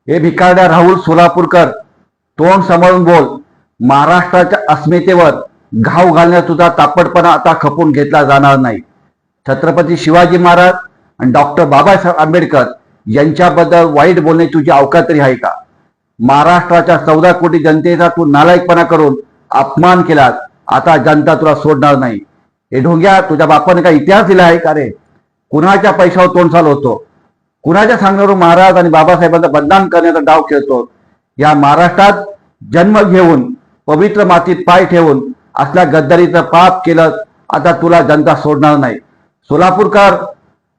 हे भिकारड्या राहुल सोलापूरकर, तोंड सांभाळून बोल. महाराष्ट्राच्या अस्मितेवर घाव घालण्यात तुझा तापटपणा आता खपून घेतला जाणार नाही. छत्रपती शिवाजी महाराज आणि डॉक्टर बाबासाहेब आंबेडकर यांच्याबद्दल वाईट बोलणे तुझी अवकात तरी आहे का? महाराष्ट्राच्या 14 कोटी जनतेचा तू नालायकपणा करून अपमान केलास. आता जनता तुला सोडणार नाही. हे ढोंग्या, तुझ्या बापाने काय इतिहास दिला आहे का रे? कुणाच्या पैशावर तोंड चालवतो? कुणाच्या सांगण्यावरून महाराज आणि बाबासाहेबांचा बदनाम करण्याचा डाव खेळतो? या महाराष्ट्रात जन्म घेऊन पवित्र मातीत पाय ठेवून असल्या गद्दारीचं पाप केलं. आता तुला जनता सोडणार नाही. सोलापूरकर,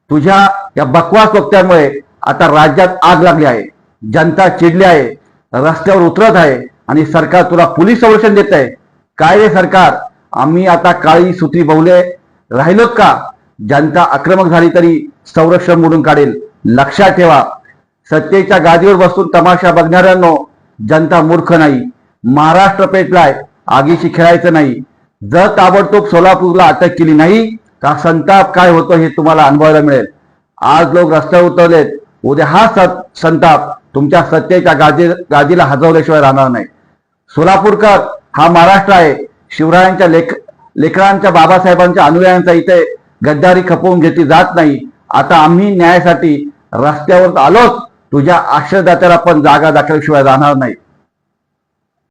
तुझ्या या बकवास वक्त्यांमुळे आता राज्यात आग लागली आहे. जनता चिडली आहे, रस्त्यावर उतरत आहे आणि सरकार तुला पोलीस संरक्षण देत आहे. काय रे सरकार, आम्ही आता काळी सूत्री बहुले राहिलोत का? जनता आक्रमक झाली तरी संरक्षण मोडून काढेल. लक्षात ठेवा, सत्तेच्या गादीवर बसून तमाशा बघणाऱ्यांनो, जनता मूर्ख नाही. महाराष्ट्र पेटलाय, आगीशी खेळायचं नाही. जर ताबडतोब सोलापूरला अटक केली नाही का संताप काय होतो हे तुम्हाला अनुभवायला मिळेल. आज लोक रस्त्यावर उतरलेत, उद्या हा संताप तुमच्या सत्तेच्या गादीला हजवल्याशिवाय राहणार नाही. सोलापूरकर, हा महाराष्ट्र आहे. शिवरायांच्या लेकरांच्या बाबासाहेबांच्या अनुयायांचा इथे गद्दारी खपवून घेतली जात नाही. आता आम्ही न्यायासाठी रस्त्यावर आलोच. तुझ्या आश्रयदात्याला पण जागा दाखवल्याशिवाय राहणार नाही.